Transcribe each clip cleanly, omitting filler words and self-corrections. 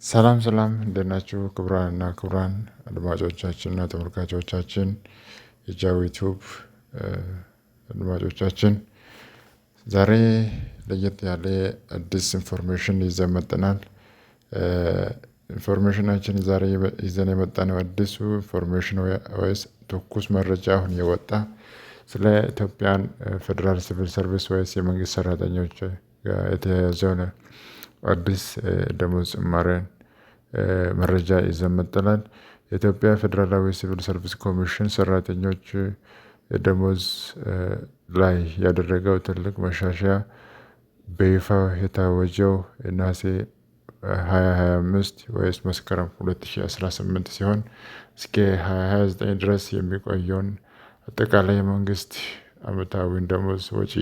ሰላም ሰላም እንዴት ናችሁ? ክቡራንና ክቡራን አድማጮቻችንና ተመልካቾቻችን የጃዊ ዩቲዩብ አድማጮቻችን ዛሬ ለየት ያለ አዲስ ኢንፎርሜሽን ይዘን መጥተናል። ኢንፎርሜሽናችን ዛሬ ይዘን የመጣነው አዲሱ ኢንፎርሜሽን ወይስ ትኩስ መረጃ አሁን የወጣ ስለ ኢትዮጵያን ፌዴራል ሲቪል ሰርቪስ ወይስ የመንግስት ሰራተኞች የተያዘውን አዲስ ደሞዝ ጭማሪን መረጃ ይዘን መጥተናል። የኢትዮጵያ ፌዴራላዊ ሲቪል ሰርቪስ ኮሚሽን ሰራተኞች ደሞዝ ላይ ያደረገው ትልቅ መሻሻያ በይፋ የታወጀው ነሐሴ 2025 ወይስ መስከረም 2018 ሲሆን እስከ 2029 ድረስ የሚቆየውን አጠቃላይ የመንግስት ዓመታዊውን ደሞዝ ወጪ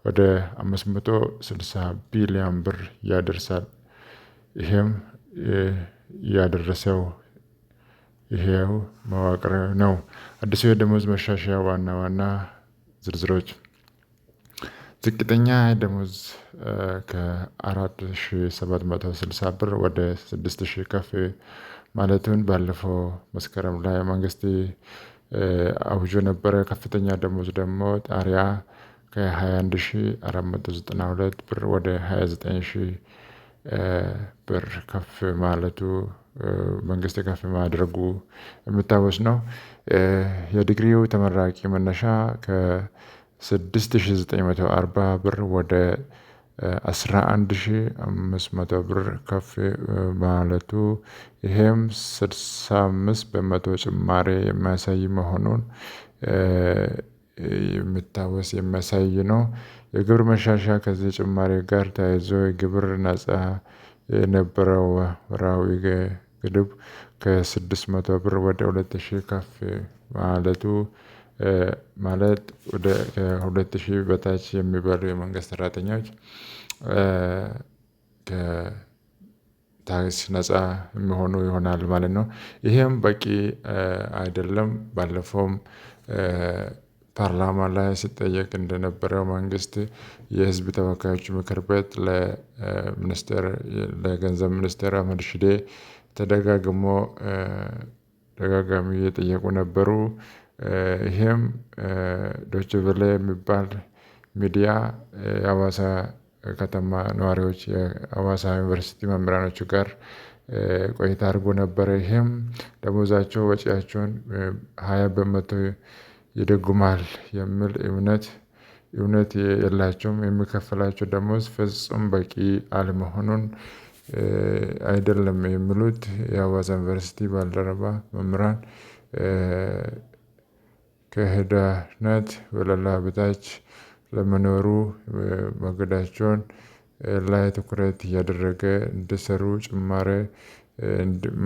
ወደ 560 ቢሊዮን ብር ያደርሳል። ይሄም ያደረሰው ይሄው መዋቅር ነው። አዲሱ የደሞዝ መሻሻያ ዋና ዝርዝሮች ዝቅተኛ ደሞዝ ከ4760 ብር ወደ 6000 ከፍ ማለቱን ባለፈው መስከረም ላይ መንግስት አውጆ ነበረ። ከፍተኛ ደሞዝ ደግሞ ጣሪያ ከ21492 ብር ወደ 29000 ብር ከፍ ማለቱ መንግስት ከፍ ማድረጉ የሚታወስ ነው። የዲግሪው ተመራቂ መነሻ ከ6940 ብር ወደ 11500 ብር ከፍ ማለቱ ይሄም 65 በመቶ ጭማሪ የሚያሳይ መሆኑን የሚያሳይ ነው። የግብር መሻሻያ ከዚህ ጭማሪ ጋር ተያይዞ የግብር ነፃ የነበረው ወርሃዊ ግብር ከ600 ብር ወደ 2000 ከፍ ማለቱ ማለት ወደ 2000 በታች የሚበሉ የመንግስት ሰራተኞች ከታክስ ነፃ የሚሆኑ ይሆናል ማለት ነው። ይሄም በቂ አይደለም። ባለፈውም ፓርላማ ላይ ሲጠየቅ እንደነበረው መንግስት የህዝብ ተወካዮች ምክር ቤት ለገንዘብ ሚኒስቴር አህመድ ሺዴ ደጋጋሚ እየጠየቁ ነበሩ። ይሄም ዶይቼ ቬለ የሚባል ሚዲያ የሐዋሳ ከተማ ነዋሪዎች የሐዋሳ ዩኒቨርሲቲ መምህራኖች ጋር ቆይታ አድርጎ ነበረ። ይሄም ደሞዛቸው ወጪያቸውን 20 በመቶ ይደጉማል የሚል እውነት የላቸውም። የሚከፈላቸው ደሞዝ ፍጹም በቂ አለመሆኑን አይደለም የሚሉት የሐዋሳ ዩኒቨርሲቲ ባልደረባ መምህራን ከህዳነት ወለላ በታች ለመኖሩ መንገዳቸውን ላይ ትኩረት እያደረገ እንዲሰሩ ጭማሪ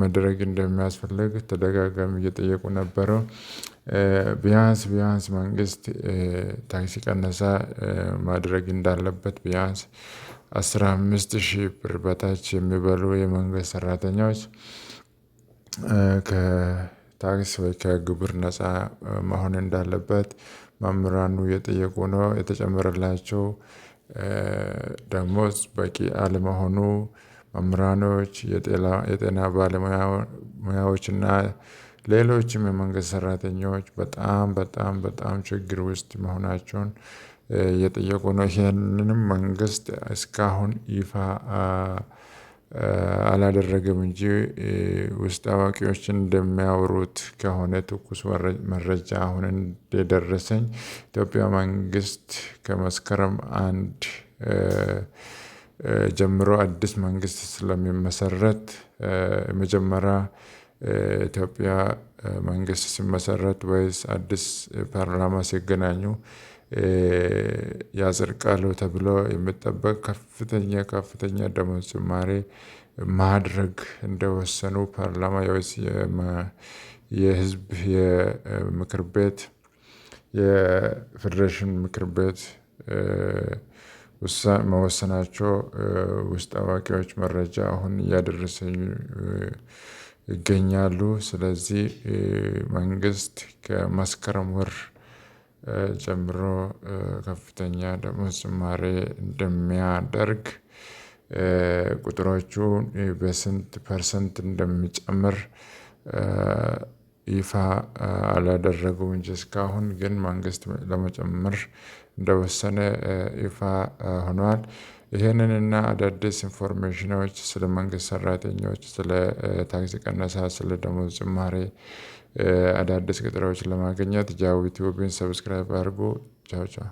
መደረግ እንደሚያስፈልግ ተደጋጋሚ እየጠየቁ ነበረ። ቢያንስ መንግስት ታክስ ቀነሳ ማድረግ እንዳለበት ቢያንስ 15000 ብር በታች የሚበሉ የመንግስት ሰራተኞች ከታክስ ወይ ከግብር ነፃ መሆን እንዳለበት መምህራኑ እየጠየቁ ነው። የተጨመረላቸው ደሞዝ በቂ አለመሆኑ መምህራኖች የጤና ባለሙያዎች እና ሌሎችም የመንግስት ሰራተኞች በጣም ችግር ውስጥ መሆናቸውን እየጠየቁ ነው። ይሄንንም መንግስት እስካሁን ይፋ አላደረገም እንጂ ውስጥ አዋቂዎች እንደሚያወሩት ከሆነ ትኩስ መረጃ አሁን እንደደረሰኝ ኢትዮጵያ መንግስት ከመስከረም 1 ጀምሮ አዲስ መንግስት ስለሚመሰረት መጀመሪያ ኢትዮጵያ መንግስት ሲመሰረት ወይስ አዲስ ፓርላማ ሲገናኙ ያጸድቃሉ ተብሎ የሚጠበቅ ከፍተኛ ደሞዝ ጭማሪ ማድረግ እንደወሰኑ ፓርላማ የህዝብ የምክር ቤት የፌዴሬሽን ምክር ቤት መወሰናቸው ውስጥ አዋቂዎች መረጃ አሁን እያደረሰኝ ይገኛሉ። ስለዚህ መንግስት ከመስከረም ወር ጀምሮ ከፍተኛ ደሞዝ ጭማሪ እንደሚያደርግ ቁጥሮቹን በስንት ፐርሰንት እንደሚጨምር ይፋ አላደረጉም እንጂ እስካሁን ግን መንግስት ለመጨመር እንደወሰነ ይፋ ሆኗል። ይሄንንና አዳዲስ ኢንፎርሜሽኖች ስለ መንግስት ሰራተኞች ስለ ታክስ ቅነሳ ስለ ደሞዝ ጭማሪ አዳዲስ ቅጥሮችን ለማግኘት ጃዊ ቲዩብን ሰብስክራይብ አድርጉ። ቻው ቻው።